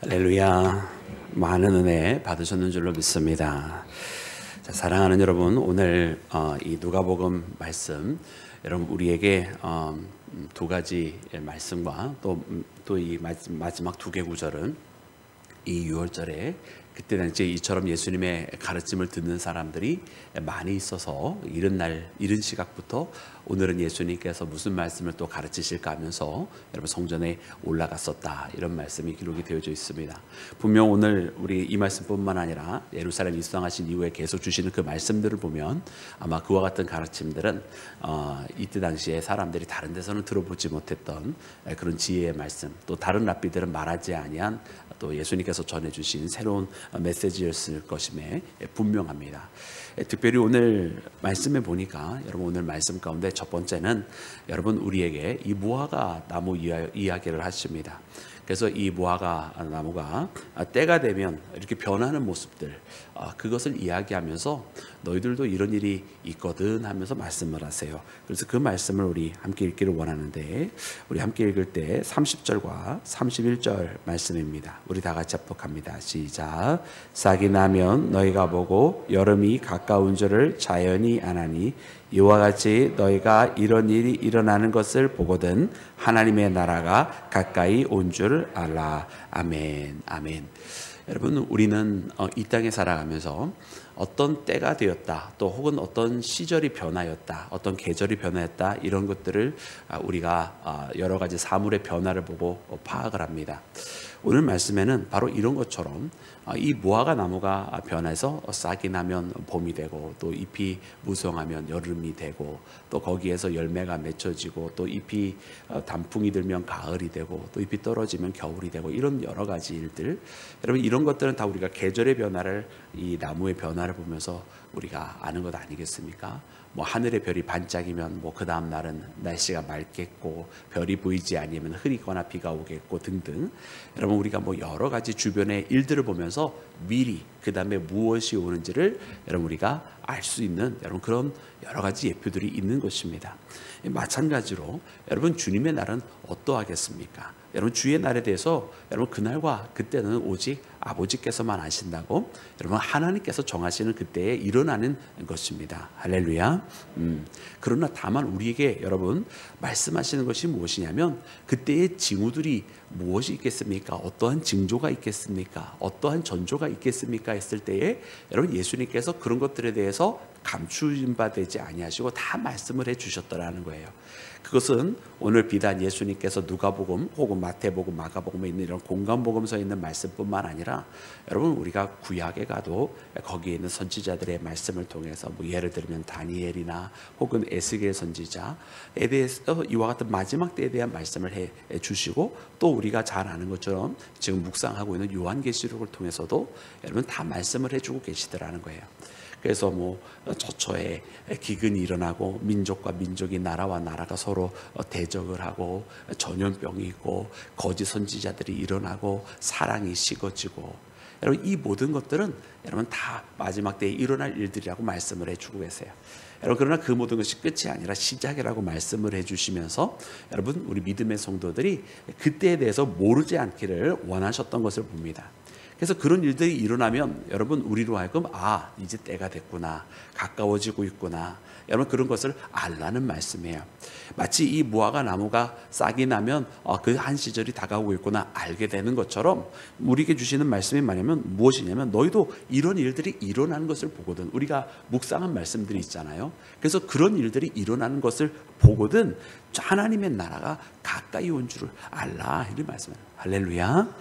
할렐루야. 많은 은혜 받으셨는 줄로 믿습니다. 자, 사랑하는 여러분, 오늘 이 누가복음 말씀, 여러분 우리에게 두 가지 말씀과 또 이 마지막 두 개 구절은 이 6월절에 그때 당시에 이처럼 예수님의 가르침을 듣는 사람들이 많이 있어서 이른 시각부터 오늘은 예수님께서 무슨 말씀을 또 가르치실까 하면서 여러분 성전에 올라갔었다, 이런 말씀이 기록이 되어져 있습니다. 분명 오늘 우리 이 말씀뿐만 아니라 예루살렘 입성하신 이후에 계속 주시는 그 말씀들을 보면 아마 그와 같은 가르침들은 이때 당시에 사람들이 다른 데서는 들어보지 못했던 그런 지혜의 말씀, 또 다른 랍비들은 말하지 아니한 또 예수님께서 전해주신 새로운 메시지였을 것임에 분명합니다. 특별히 오늘 말씀에 보니까 여러분 오늘 말씀 가운데 첫 번째는 여러분 우리에게 이 무화과 나무 이야기를 하십니다. 그래서 이 무화과 나무가 때가 되면 이렇게 변하는 모습들, 그것을 이야기하면서 너희들도 이런 일이 있거든 하면서 말씀을 하세요. 그래서 그 말씀을 우리 함께 읽기를 원하는데, 우리 함께 읽을 때 30절과 31절 말씀입니다. 우리 다 같이 합독합니다. 시작. 싹이 나면 너희가 보고 여름이 가까운 줄을 자연히 아나니 이와 같이 너희가 이런 일이 일어나는 것을 보거든 하나님의 나라가 가까이 온 줄 알라. 아멘. 아멘. 여러분, 우리는 이 땅에 살아가면서 어떤 때가 되었다, 또 혹은 어떤 시절이 변하였다, 어떤 계절이 변하였다, 이런 것들을 우리가 여러 가지 사물의 변화를 보고 파악을 합니다. 오늘 말씀에는 바로 이런 것처럼 이 무화과 나무가 변해서 싹이 나면 봄이 되고, 또 잎이 무성하면 여름이 되고, 또 거기에서 열매가 맺혀지고, 또 잎이 단풍이 들면 가을이 되고, 또 잎이 떨어지면 겨울이 되고, 이런 여러 가지 일들, 여러분 이런 것들은 다 우리가 계절의 변화를, 이 나무의 변화를 보면서 우리가 아는 것 아니겠습니까? 뭐 하늘의 별이 반짝이면 뭐 그 다음 날은 날씨가 맑겠고, 별이 보이지 않으면 흐리거나 비가 오겠고 등등. 여러분 우리가 뭐 여러 가지 주변의 일들을 보면서 미리 그 다음에 무엇이 오는지를 여러분 우리가 알 수 있는 여러분 그런 여러 가지 예표들이 있는 것입니다. 마찬가지로 여러분 주님의 날은 어떠하겠습니까? 여러분 주의 날에 대해서 여러분 그날과 그때는 오직 아버지께서만 아신다고, 여러분 하나님께서 정하시는 그때에 일어나는 것입니다. 할렐루야. 그러나 다만 우리에게 여러분 말씀하시는 것이 무엇이냐면, 그때의 징후들이 무엇이 있겠습니까? 어떠한 징조가 있겠습니까? 어떠한 전조가 있겠습니까? 했을 때에 여러분 예수님께서 그런 것들에 대해서 감추진 바 되지 아니하시고 다 말씀을 해주셨더라는 거예요. 그것은 오늘 비단 예수님께서 누가복음 혹은 마태복음, 마가복음에 있는 이런 공간복음서에 있는 말씀뿐만 아니라 여러분 우리가 구약에 가도 거기에 있는 선지자들의 말씀을 통해서 뭐 예를 들면 다니엘이나 혹은 에스겔 선지자에 대해서 이와 같은 마지막 때에 대한 말씀을 해 주시고, 또 우리가 잘 아는 것처럼 지금 묵상하고 있는 요한계시록을 통해서도 여러분 다 말씀을 해주고 계시더라는 거예요. 그래서 뭐 저처에 기근이 일어나고 민족과 민족이, 나라와 나라가 서로 대적을 하고, 전염병이 있고, 거짓 선지자들이 일어나고, 사랑이 식어지고, 여러분 이 모든 것들은 여러분 다 마지막 때에 일어날 일들이라고 말씀을 해주고 계세요. 여러분 그러나 그 모든 것이 끝이 아니라 시작이라고 말씀을 해주시면서 여러분 우리 믿음의 성도들이 그때에 대해서 모르지 않기를 원하셨던 것을 봅니다. 그래서 그런 일들이 일어나면 여러분 우리로 하여금 이제 때가 됐구나, 가까워지고 있구나, 여러분 그런 것을 알라는 말씀이에요. 마치 이 무화과 나무가 싹이 나면 그 한 시절이 다가오고 있구나 알게 되는 것처럼 우리에게 주시는 말씀이 뭐냐면 무엇이냐면, 너희도 이런 일들이 일어나는 것을 보거든. 우리가 묵상한 말씀들이 있잖아요. 그래서 그런 일들이 일어나는 것을 보거든 하나님의 나라가 가까이 온 줄을 알라, 이런 말씀이에요. 할렐루야.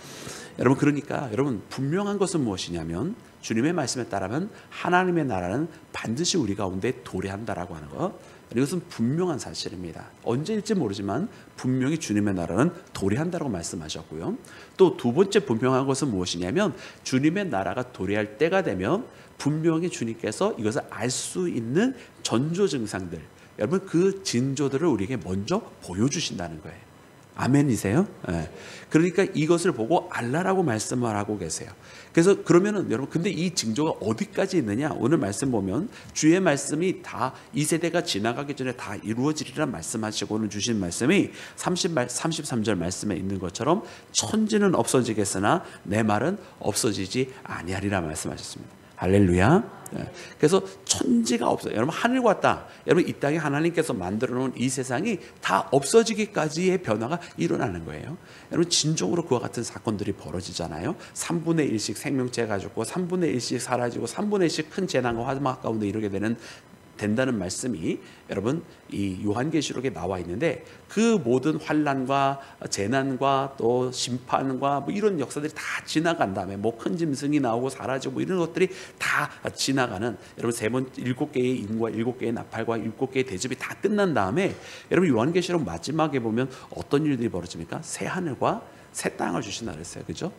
여러분 그러니까 여러분 분명한 것은 무엇이냐면, 주님의 말씀에 따르면 하나님의 나라는 반드시 우리 가운데 도래한다라고 하는 것, 이것은 분명한 사실입니다. 언제일지 모르지만 분명히 주님의 나라는 도래한다라고 말씀하셨고요. 또 두 번째 분명한 것은 무엇이냐면, 주님의 나라가 도래할 때가 되면 분명히 주님께서 이것을 알 수 있는 전조 증상들, 여러분 그 징조들을 우리에게 먼저 보여주신다는 거예요. 아멘이세요? 예. 그러니까 이것을 보고 알라라고 말씀을 하고 계세요. 그래서 그러면은 여러분, 근데 이 징조가 어디까지 있느냐? 오늘 말씀 보면 주의 말씀이 다 이 세대가 지나가기 전에 다 이루어지리라 말씀하시고 오늘 주신 말씀이 33절 말씀에 있는 것처럼 천지는 없어지겠으나 내 말은 없어지지 아니하리라 말씀하셨습니다. 할렐루야. 그래서 천지가 없어요. 여러분, 하늘과 땅, 여러분 이 땅에 하나님께서 만들어 놓은 이 세상이 다 없어지기까지의 변화가 일어나는 거예요. 여러분, 진정으로 그와 같은 사건들이 벌어지잖아요. 3분의 1씩 생명체가 죽고 3분의 1씩 사라지고 3분의 1씩 큰 재난과 화막 가운데 이르게 된다는 말씀이 여러분 이 요한계시록에 나와 있는데, 그 모든 환난과 재난과 또 심판과 뭐 이런 역사들이 다 지나간 다음에 뭐 큰 짐승이 나오고 사라지고 뭐 이런 것들이 다 지나가는, 여러분 세 번 7개의 인과 7개의 나팔과 7개의 대접이 다 끝난 다음에 여러분 요한계시록 마지막에 보면 어떤 일들이 벌어집니까? 새 하늘과 새 땅을 주신다 그랬어요. 그죠?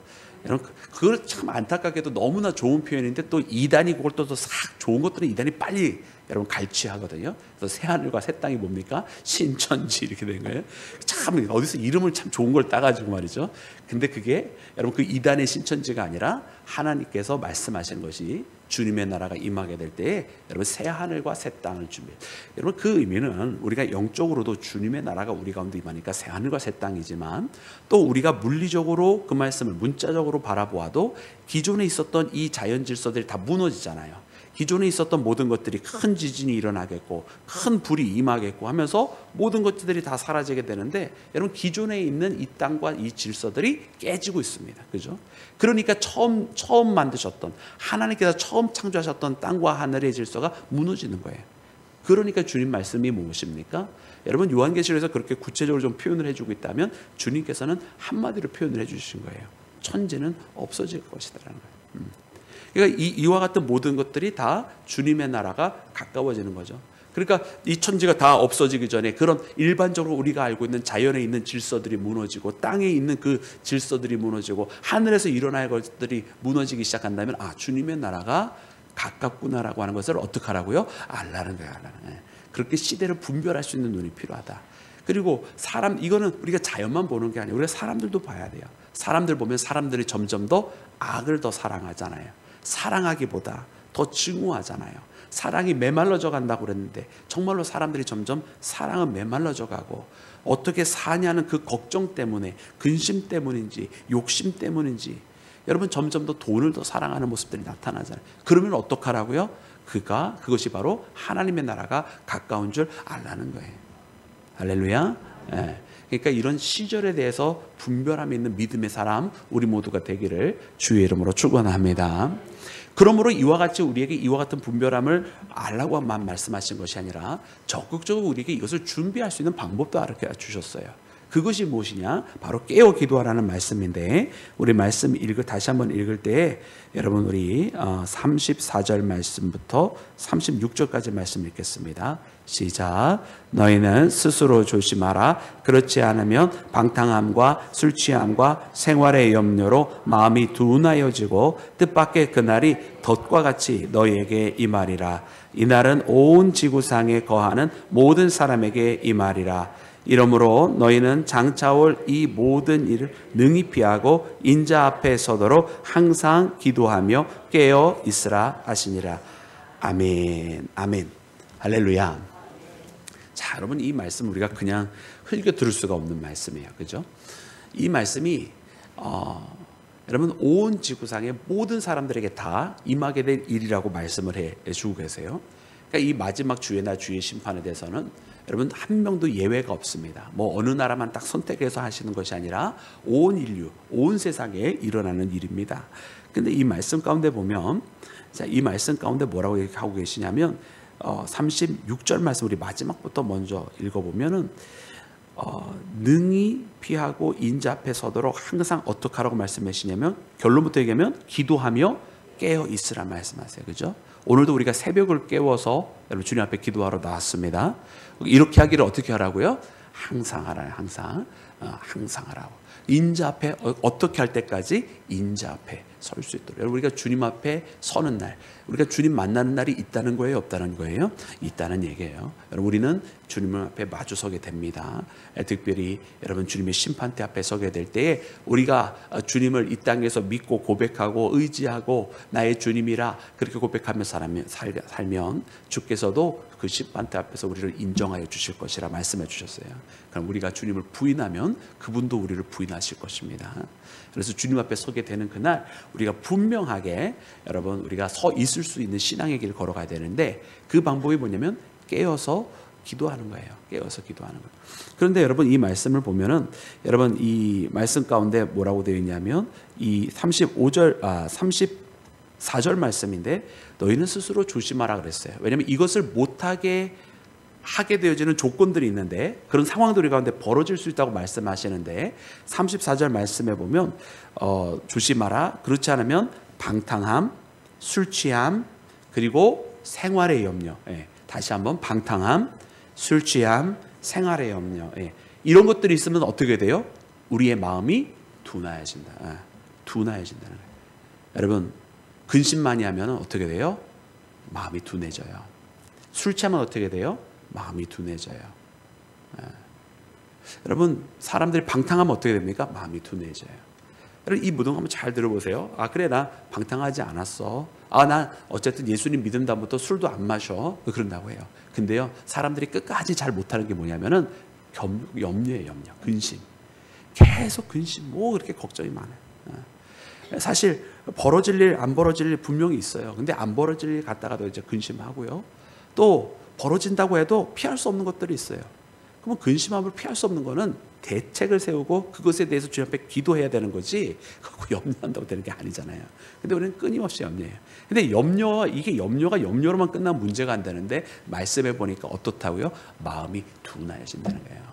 여러분, 그걸 참 안타깝게도 너무나 좋은 표현인데 또 이단이 그걸 또 싹 좋은 것들은 이단이 빨리 여러분 갈취하거든요. 그래서 새 하늘과 새 땅이 뭡니까? 신천지 이렇게 된 거예요. 참 어디서 이름을 참 좋은 걸 따가지고 말이죠. 근데 그게 여러분 그 이단의 신천지가 아니라 하나님께서 말씀하신 것이 주님의 나라가 임하게 될 때에 여러분 새 하늘과 새 땅을 준비해요. 여러분 그 의미는 우리가 영적으로도 주님의 나라가 우리 가운데 임하니까 새 하늘과 새 땅이지만, 또 우리가 물리적으로 그 말씀을 문자적으로 바라보아도 기존에 있었던 이 자연 질서들이 다 무너지잖아요. 기존에 있었던 모든 것들이 큰 지진이 일어나겠고 큰 불이 임하겠고 하면서 모든 것들이 다 사라지게 되는데, 여러분 기존에 있는 이 땅과 이 질서들이 깨지고 있습니다. 그죠? 그러니까 처음 만드셨던, 하나님께서 처음 창조하셨던 땅과 하늘의 질서가 무너지는 거예요. 그러니까 주님 말씀이 무엇입니까? 여러분 요한계시록에서 그렇게 구체적으로 좀 표현을 해주고 있다면 주님께서는 한마디로 표현을 해주신 거예요. 천지는 없어질 것이다라는 거예요. 그러니까 이와 같은 모든 것들이 다 주님의 나라가 가까워지는 거죠. 그러니까 이 천지가 다 없어지기 전에 그런 일반적으로 우리가 알고 있는 자연에 있는 질서들이 무너지고 땅에 있는 그 질서들이 무너지고 하늘에서 일어날 것들이 무너지기 시작한다면, 아, 주님의 나라가 가깝구나라고 하는 것을 어떻게 하라고요? 알라는 거예요. 알라는. 그렇게 시대를 분별할 수 있는 눈이 필요하다. 그리고 이거는 우리가 자연만 보는 게 아니에요. 우리가 사람들도 봐야 돼요. 사람들 보면 사람들이 점점 더 악을 더 사랑하잖아요. 사랑하기보다 더 증오하잖아요. 사랑이 메말라져 간다고 그랬는데 정말로 사람들이 점점 사랑은 메말라져 가고, 어떻게 사냐는 그 걱정 때문에, 근심 때문인지 욕심 때문인지 여러분 점점 더 돈을 더 사랑하는 모습들이 나타나잖아요. 그러면 어떡하라고요? 그것이 바로 하나님의 나라가 가까운 줄 알라는 거예요. 할렐루야. 예. 그러니까 이런 시절에 대해서 분별함이 있는 믿음의 사람 우리 모두가 되기를 주의 이름으로 축원합니다. 그러므로 이와 같이 우리에게 이와 같은 분별함을 알라고만 말씀하신 것이 아니라 적극적으로 우리에게 이것을 준비할 수 있는 방법도 알려 주셨어요. 그것이 무엇이냐? 바로 깨어 기도하라는 말씀인데, 우리 말씀 다시 한번 읽을 때 여러분 우리 34절 말씀부터 36절까지 말씀 읽겠습니다. 시작. 너희는 스스로 조심하라. 그렇지 않으면 방탕함과 술 취함과 생활의 염려로 마음이 둔하여지고 뜻밖의 그날이 덫과 같이 너희에게 임하리라. 이날은 온 지구상에 거하는 모든 사람에게 임하리라. 이러므로 너희는 장차올 이 모든 일을 능히 피하고 인자 앞에 서도록 항상 기도하며 깨어 있으라 하시니라. 아멘. 아멘. 할렐루야. 자, 여러분 이 말씀 우리가 그냥 흘겨 들을 수가 없는 말씀이에요. 그죠? 이 말씀이 여러분 온 지구상의 모든 사람들에게 다 임하게 될 일이라고 말씀을 해주고 계세요. 그러니까 이 마지막 주의 날 주의 심판에 대해서는 여러분 한 명도 예외가 없습니다. 뭐 어느 나라만 딱 선택해서 하시는 것이 아니라 온 인류, 온 세상에 일어나는 일입니다. 근데 이 말씀 가운데 보면, 자, 이 말씀 가운데 뭐라고 이렇게 하고 계시냐면 36절 말씀 우리 마지막부터 먼저 읽어보면은 능히 피하고 인자 앞에 서도록 항상 어떻게 하라고 말씀하시냐면, 결론부터 얘기하면 기도하며 깨어 있으라 말씀하세요. 그죠? 오늘도 우리가 새벽을 깨워서 여러분 주님 앞에 기도하러 나왔습니다. 이렇게 하기를 어떻게 하라고요? 항상 하라요. 항상 하라고. 인자 앞에 어떻게 할 때까지? 인자 앞에 설 수 있도록. 여러분 우리가 주님 앞에 서는 날, 우리가 주님 만나는 날이 있다는 거예요, 없다는 거예요? 있다는 얘기예요. 여러분 우리는 주님 앞에 마주 서게 됩니다. 특별히 여러분 주님의 심판대 앞에 서게 될 때에 우리가 주님을 이 땅에서 믿고 고백하고 의지하고 나의 주님이라 그렇게 고백하며 살면 주께서도 그 심판대 앞에서 우리를 인정하여 주실 것이라 말씀해 주셨어요. 그럼 우리가 주님을 부인하면 그분도 우리를 부인하실 것입니다. 그래서 주님 앞에 서게 되는 그날 우리가 분명하게 여러분 우리가 서 있을 수 있는 신앙의 길을 걸어가야 되는데 그 방법이 뭐냐면 깨어서 기도하는 거예요. 깨어서 기도하는 거예요. 그런데 여러분 이 말씀을 보면은 여러분 이 말씀 가운데 뭐라고 되어 있냐면 이 34절 말씀인데 너희는 스스로 조심하라 그랬어요. 왜냐하면 이것을 못하게 하게 되어지는 조건들이 있는데 그런 상황들이 가운데 벌어질 수 있다고 말씀하시는데 34절 말씀에 보면 조심하라. 그렇지 않으면 방탕함, 술 취함, 그리고 생활의 염려. 다시 한번 방탕함, 술 취함, 생활의 염려. 이런 것들이 있으면 어떻게 돼요? 우리의 마음이 둔하여진다. 둔하여진다는 거예요. 여러분 근심 많이 하면 어떻게 돼요? 마음이 둔해져요. 술 취하면 어떻게 돼요? 마음이 둔해져요. 여러분 사람들이 방탕하면 어떻게 됩니까? 마음이 둔해져요. 여러분 이 무덤 한번 잘 들어보세요. 그래 나 방탕하지 않았어. 난 어쨌든 예수님 믿은 다음부터 술도 안 마셔. 그런다고 해요. 근데요 사람들이 끝까지 잘 못하는 게 뭐냐면은 염려예요. 염려, 근심. 계속 근심, 그렇게 걱정이 많아요. 사실 벌어질 일 안 벌어질 일 분명히 있어요. 근데 안 벌어질 일 갖다가도 이제 근심하고요. 또 벌어진다고 해도 피할 수 없는 것들이 있어요. 그러면 근심함을 피할 수 없는 거는 대책을 세우고 그것에 대해서 주님 앞에 기도해야 되는 거지 그거 염려한다고 되는 게 아니잖아요. 근데 우리는 끊임없이 염려해요. 근데 염려가 염려로만 끝나면 문제가 안 되는데 말씀해 보니까 어떻다고요? 마음이 둔하여진다는 거예요.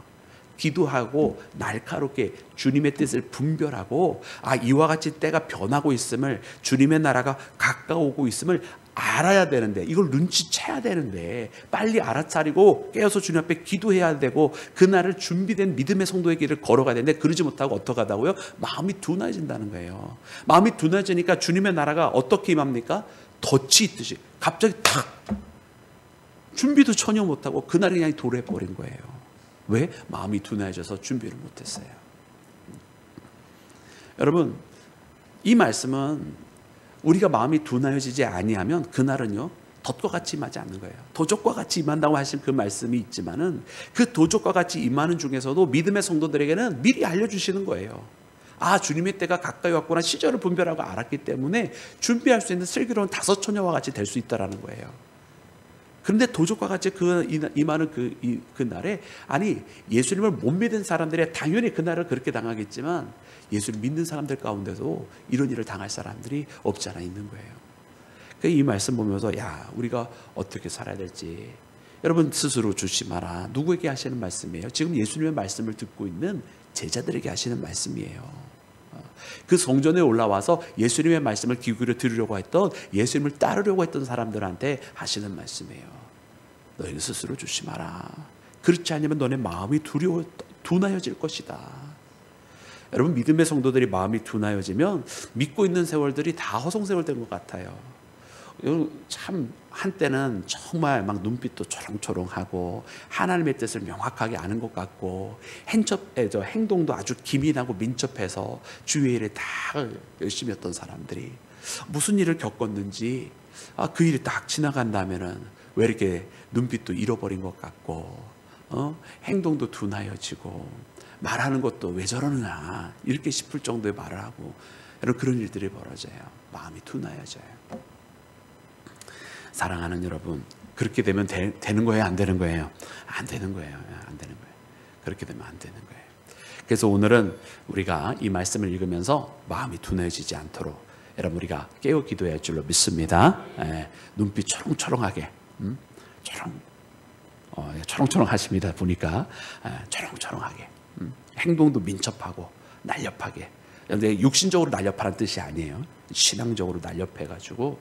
기도하고 날카롭게 주님의 뜻을 분별하고 이와 같이 때가 변하고 있음을 주님의 나라가 가까우고 있음을 알아야 되는데 이걸 눈치채야 되는데 빨리 알아차리고 깨어서 주님 앞에 기도해야 되고 그날을 준비된 믿음의 성도의 길을 걸어가야 되는데 그러지 못하고 어떻게 하다고요? 마음이 둔해진다는 거예요. 마음이 둔해지니까 주님의 나라가 어떻게 임합니까? 덫이 있듯이 갑자기 탁 준비도 전혀 못하고 그날이 그냥 도래해버린 거예요. 왜? 마음이 둔해져서 준비를 못했어요. 여러분 이 말씀은 우리가 마음이 둔하여지지 아니하면 그날은요 덫과 같이 임하지 않는 거예요. 도적과 같이 임한다고 하신 그 말씀이 있지만은 그 도적과 같이 임하는 중에서도 믿음의 성도들에게는 미리 알려주시는 거예요. 주님의 때가 가까이 왔구나 시절을 분별하고 알았기 때문에 준비할 수 있는 슬기로운 다섯 처녀와 같이 될 수 있다라는 거예요. 그런데 도적과 같이 임하는 그 날에 예수님을 못 믿은 사람들이 당연히 그날을 그렇게 당하겠지만 예수를 믿는 사람들 가운데도 이런 일을 당할 사람들이 없지 않아 있는 거예요. 이 말씀 보면서 우리가 어떻게 살아야 될지 여러분 스스로 조심하라. 누구에게 하시는 말씀이에요? 지금 예수님의 말씀을 듣고 있는 제자들에게 하시는 말씀이에요. 그 성전에 올라와서 예수님의 말씀을 귀 기울여 들으려고 했던 예수님을 따르려고 했던 사람들한테 하시는 말씀이에요. 너희는 스스로 조심하라. 그렇지 않으면 너네 마음이 둔하여질 것이다. 여러분 믿음의 성도들이 마음이 둔하여지면 믿고 있는 세월들이 다 허송세월 된 것 같아요. 참 한때는 정말 막 눈빛도 초롱초롱하고 하나님의 뜻을 명확하게 아는 것 같고 행동도 아주 기민하고 민첩해서 주의 일에 다 열심히 했던 사람들이 무슨 일을 겪었는지 그 일이 딱 지나간다면은 왜 이렇게 눈빛도 잃어버린 것 같고 행동도 둔하여지고 말하는 것도 왜 저러느냐 이렇게 싶을 정도의 말을 하고 그런 일들이 벌어져요. 마음이 둔하여져요. 사랑하는 여러분 그렇게 되면 되는 거예요? 안 되는 거예요? 안 되는 거예요. 안 되는 거예요. 그렇게 되면 안 되는 거예요. 그래서 오늘은 우리가 이 말씀을 읽으면서 마음이 둔해지지 않도록 여러분 우리가 깨어 기도해야 할 줄로 믿습니다. 눈빛 초롱초롱하게 초롱초롱 하십니다. 보니까 초롱초롱하게 행동도 민첩하고 날렵하게. 근데 육신적으로 날렵하는 뜻이 아니에요. 신앙적으로 날렵해가지고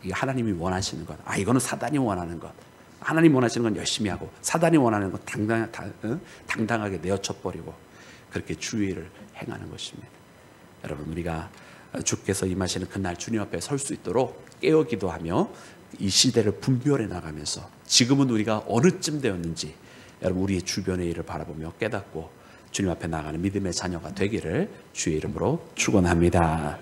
이거 하나님이 원하시는 것, 이거는 사단이 원하는 것. 하나님 원하시는 건 열심히 하고 사단이 원하는 것 당당하게 내어쳐버리고 그렇게 주의를 행하는 것입니다. 여러분 우리가 주께서 임하시는 그날 주님 앞에 설 수 있도록 깨어 기도하며 이 시대를 분별해 나가면서 지금은 우리가 어느쯤 되었는지 여러분 우리 주변의 일을 바라보며 깨닫고 주님 앞에 나가는 믿음의 자녀가 되기를 주의 이름으로 축원합니다.